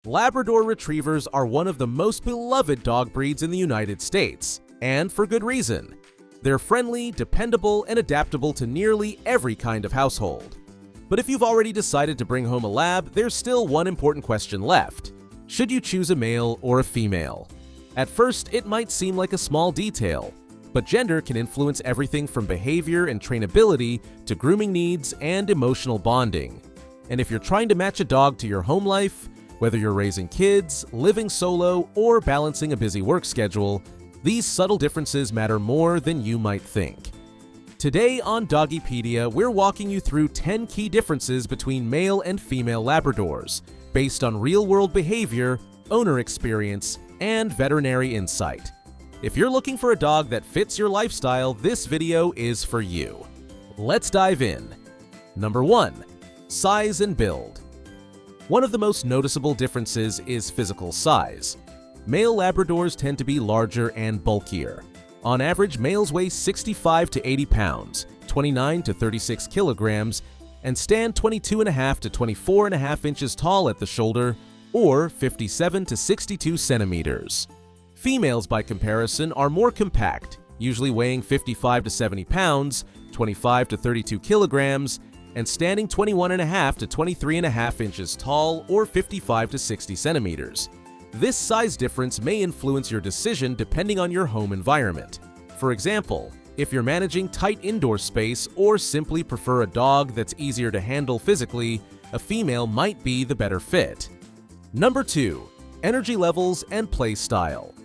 Labrador Retrievers are one of the most beloved dog breeds in the United States, and for good reason. They're friendly, dependable, and adaptable to nearly every kind of household. But if you've already decided to bring home a lab, there's still one important question left. Should you choose a male or a female? At first, it might seem like a small detail, but gender can influence everything from behavior and trainability to grooming needs and emotional bonding. And if you're trying to match a dog to your home life, whether you're raising kids, living solo, or balancing a busy work schedule, these subtle differences matter more than you might think. Today on Doggy Pedia, we're walking you through 10 key differences between male and female Labradors, based on real-world behavior, owner experience, and veterinary insight. If you're looking for a dog that fits your lifestyle, this video is for you. Let's dive in. Number 1. Size and build. One of the most noticeable differences is physical size. Male Labradors tend to be larger and bulkier. On average, males weigh 65 to 80 pounds, 29 to 36 kilograms, and stand 22.5 to 24.5 inches tall at the shoulder, or 57 to 62 centimeters. Females, by comparison, are more compact, usually weighing 55 to 70 pounds, 25 to 32 kilograms, and standing 21.5 to 23.5 inches tall, or 55 to 60 centimeters. This size difference may influence your decision depending on your home environment. For example, if you're managing tight indoor space or simply prefer a dog that's easier to handle physically, a female might be the better fit. Number 2. Energy levels and play style.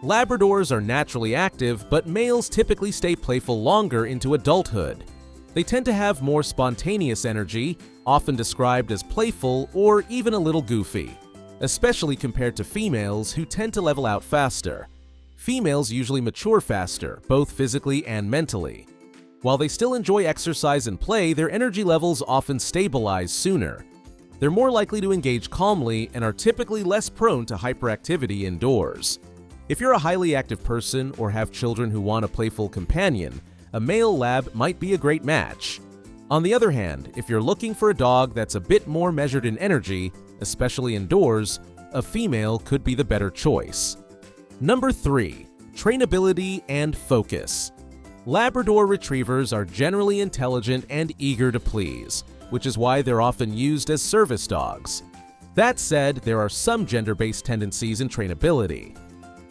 Labradors are naturally active, but males typically stay playful longer into adulthood. They tend to have more spontaneous energy, often described as playful or even a little goofy, especially compared to females who tend to level out faster. Females usually mature faster, both physically and mentally. While they still enjoy exercise and play, their energy levels often stabilize sooner. They're more likely to engage calmly and are typically less prone to hyperactivity indoors. If you're a highly active person or have children who want a playful companion, a male lab might be a great match. On the other hand, if you're looking for a dog that's a bit more measured in energy, especially indoors, a female could be the better choice. Number 3. Trainability and focus. Labrador Retrievers are generally intelligent and eager to please, which is why they're often used as service dogs. That said, there are some gender-based tendencies in trainability.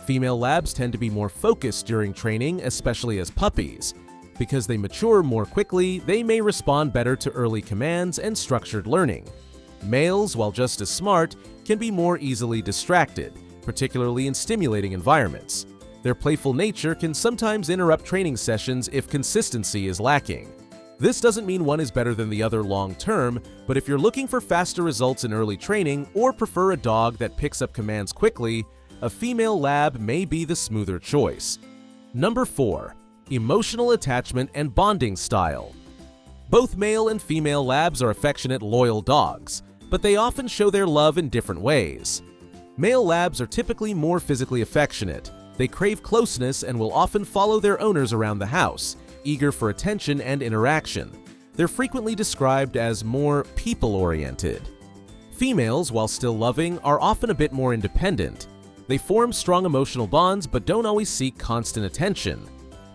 Female labs tend to be more focused during training, especially as puppies. Because they mature more quickly, they may respond better to early commands and structured learning. Males, while just as smart, can be more easily distracted, particularly in stimulating environments. Their playful nature can sometimes interrupt training sessions if consistency is lacking. This doesn't mean one is better than the other long-term, but if you're looking for faster results in early training or prefer a dog that picks up commands quickly, a female lab may be the smoother choice. Number 4. Emotional attachment and bonding style. Both male and female labs are affectionate, loyal dogs, but they often show their love in different ways. Male labs are typically more physically affectionate. They crave closeness and will often follow their owners around the house, eager for attention and interaction. They're frequently described as more people-oriented. Females, while still loving, are often a bit more independent. They form strong emotional bonds but don't always seek constant attention.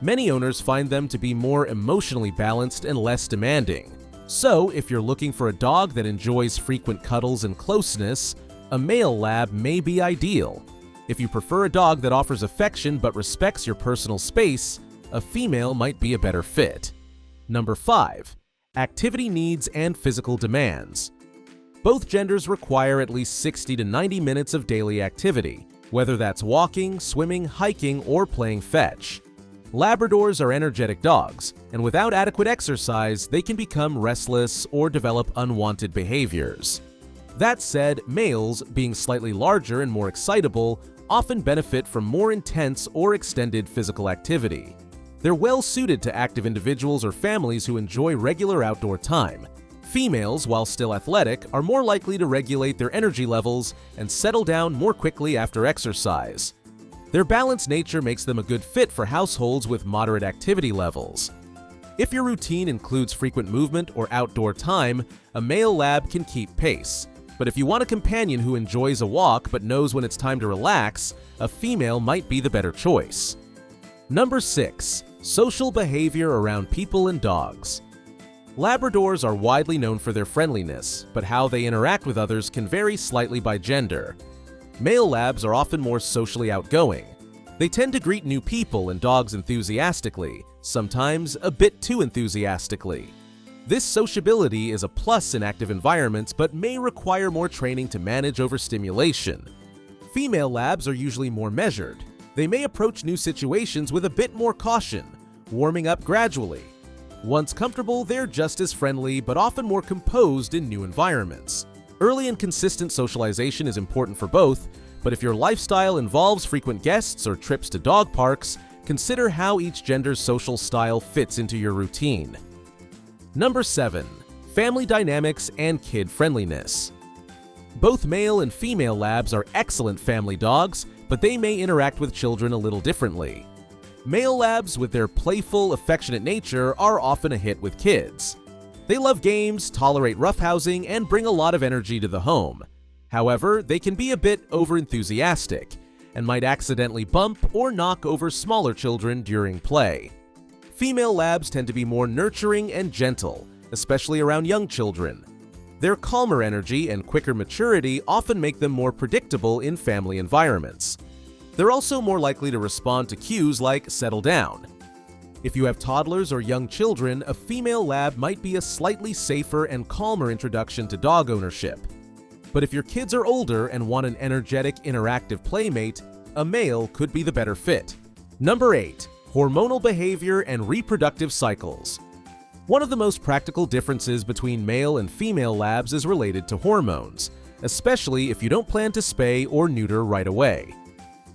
Many owners find them to be more emotionally balanced and less demanding. So, if you're looking for a dog that enjoys frequent cuddles and closeness, a male lab may be ideal. If you prefer a dog that offers affection but respects your personal space, a female might be a better fit. Number 5. Activity needs and physical demands. Both genders require at least 60 to 90 minutes of daily activity, whether that's walking, swimming, hiking, or playing fetch. Labradors are energetic dogs, and without adequate exercise, they can become restless or develop unwanted behaviors. That said, males, being slightly larger and more excitable, often benefit from more intense or extended physical activity. They're well suited to active individuals or families who enjoy regular outdoor time. Females, while still athletic, are more likely to regulate their energy levels and settle down more quickly after exercise. Their balanced nature makes them a good fit for households with moderate activity levels. If your routine includes frequent movement or outdoor time, a male lab can keep pace. But if you want a companion who enjoys a walk but knows when it's time to relax, a female might be the better choice. Number 6. Social behavior around people and dogs. Labradors are widely known for their friendliness, but how they interact with others can vary slightly by gender. Male labs are often more socially outgoing. They tend to greet new people and dogs enthusiastically, sometimes a bit too enthusiastically. This sociability is a plus in active environments but may require more training to manage overstimulation. Female labs are usually more measured. They may approach new situations with a bit more caution, warming up gradually. Once comfortable, they're just as friendly but often more composed in new environments. Early and consistent socialization is important for both, but if your lifestyle involves frequent guests or trips to dog parks, consider how each gender's social style fits into your routine. Number 7. Family dynamics and kid friendliness. Both male and female labs are excellent family dogs, but they may interact with children a little differently. Male labs, with their playful, affectionate nature, are often a hit with kids. They love games, tolerate roughhousing, and bring a lot of energy to the home. However, they can be a bit overenthusiastic and might accidentally bump or knock over smaller children during play. Female labs tend to be more nurturing and gentle, especially around young children. Their calmer energy and quicker maturity often make them more predictable in family environments. They're also more likely to respond to cues like "settle down." If you have toddlers or young children, a female lab might be a slightly safer and calmer introduction to dog ownership. But if your kids are older and want an energetic, interactive playmate, a male could be the better fit. Number 8. Hormonal behavior and reproductive cycles. One of the most practical differences between male and female labs is related to hormones, especially if you don't plan to spay or neuter right away.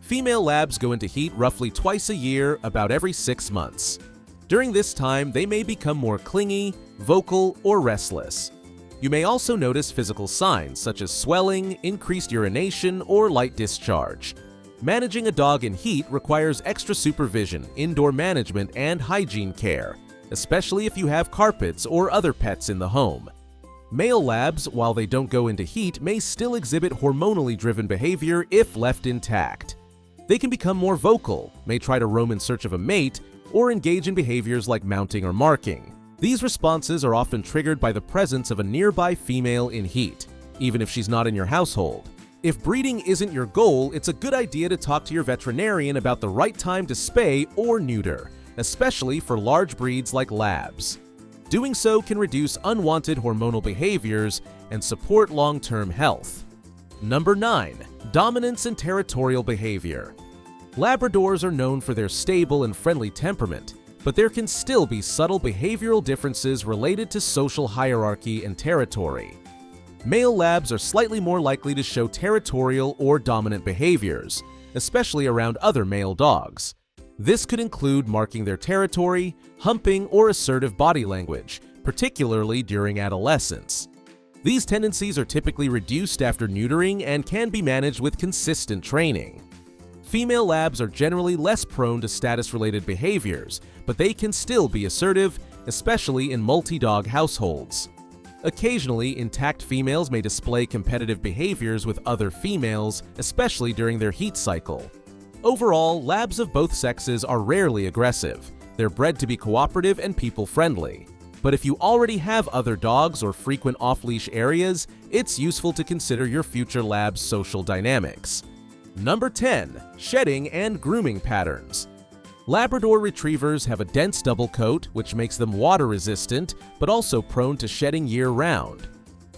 Female labs go into heat roughly twice a year, about every 6 months. During this time, they may become more clingy, vocal, or restless. You may also notice physical signs such as swelling, increased urination, or light discharge. Managing a dog in heat requires extra supervision, indoor management, and hygiene care, especially if you have carpets or other pets in the home. Male labs, while they don't go into heat, may still exhibit hormonally driven behavior if left intact. They can become more vocal, may try to roam in search of a mate, or engage in behaviors like mounting or marking. These responses are often triggered by the presence of a nearby female in heat, even if she's not in your household. If breeding isn't your goal, it's a good idea to talk to your veterinarian about the right time to spay or neuter, especially for large breeds like labs. Doing so can reduce unwanted hormonal behaviors and support long-term health. Number 9. Dominance and territorial behavior. Labradors are known for their stable and friendly temperament, but there can still be subtle behavioral differences related to social hierarchy and territory. Male labs are slightly more likely to show territorial or dominant behaviors, especially around other male dogs. This could include marking their territory, humping, or assertive body language, particularly during adolescence. These tendencies are typically reduced after neutering and can be managed with consistent training. Female labs are generally less prone to status-related behaviors, but they can still be assertive, especially in multi-dog households. Occasionally, intact females may display competitive behaviors with other females, especially during their heat cycle. Overall, labs of both sexes are rarely aggressive. They're bred to be cooperative and people-friendly. But if you already have other dogs or frequent off-leash areas, it's useful to consider your future lab's social dynamics. Number 10. Shedding and grooming patterns. Labrador Retrievers have a dense double coat, which makes them water-resistant, but also prone to shedding year-round.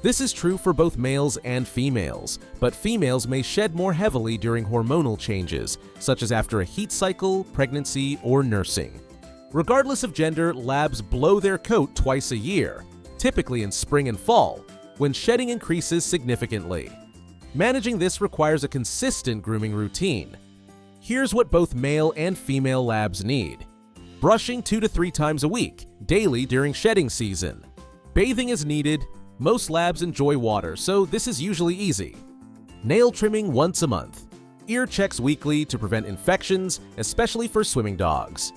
This is true for both males and females, but females may shed more heavily during hormonal changes, such as after a heat cycle, pregnancy, or nursing. Regardless of gender, labs blow their coat twice a year, typically in spring and fall, when shedding increases significantly. Managing this requires a consistent grooming routine. Here's what both male and female labs need. Brushing 2 to 3 times a week, daily during shedding season. Bathing is needed. Most labs enjoy water, so this is usually easy. Nail trimming once a month. Ear checks weekly to prevent infections, especially for swimming dogs.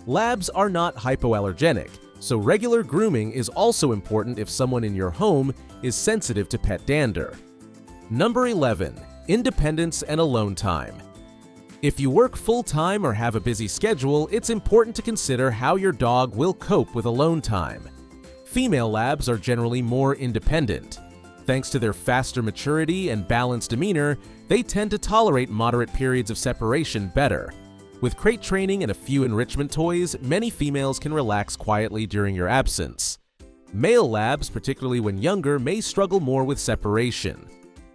Labs are not hypoallergenic, so regular grooming is also important if someone in your home is sensitive to pet dander. Number 11. Independence and alone time. If you work full-time or have a busy schedule, it's important to consider how your dog will cope with alone time. Female labs are generally more independent. Thanks to their faster maturity and balanced demeanor, they tend to tolerate moderate periods of separation better. With crate training and a few enrichment toys, many females can relax quietly during your absence. Male labs, particularly when younger, may struggle more with separation.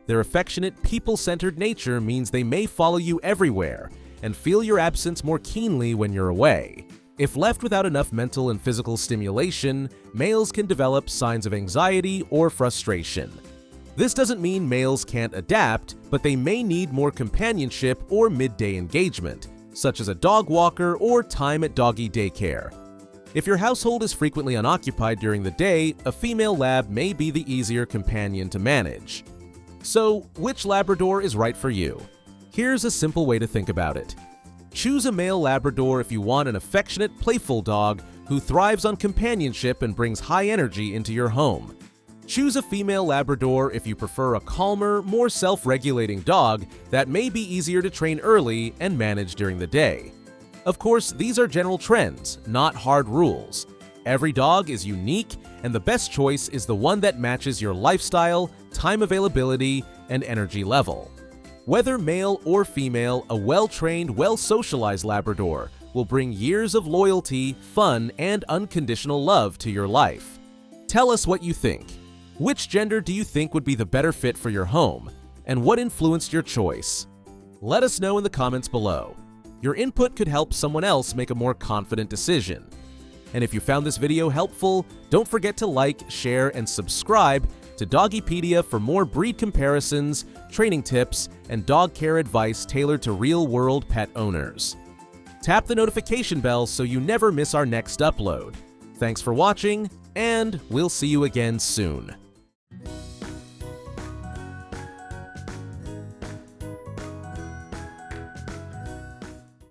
Their affectionate, people-centered nature means they may follow you everywhere and feel your absence more keenly when you're away. If left without enough mental and physical stimulation, males can develop signs of anxiety or frustration. This doesn't mean males can't adapt, but they may need more companionship or midday engagement, such as a dog walker or time at doggy daycare. If your household is frequently unoccupied during the day, a female lab may be the easier companion to manage. So, which Labrador is right for you? Here's a simple way to think about it. Choose a male Labrador if you want an affectionate, playful dog who thrives on companionship and brings high energy into your home. Choose a female Labrador if you prefer a calmer, more self-regulating dog that may be easier to train early and manage during the day. Of course, these are general trends, not hard rules. Every dog is unique, and the best choice is the one that matches your lifestyle, time availability, and energy level. Whether male or female, a well-trained, well-socialized Labrador will bring years of loyalty, fun, and unconditional love to your life. Tell us what you think. Which gender do you think would be the better fit for your home? And what influenced your choice? Let us know in the comments below. Your input could help someone else make a more confident decision. And if you found this video helpful, don't forget to like, share, and subscribe to Doggy Pedia for more breed comparisons, training tips, and dog care advice tailored to real-world pet owners. Tap the notification bell so you never miss our next upload. Thanks for watching, and we'll see you again soon.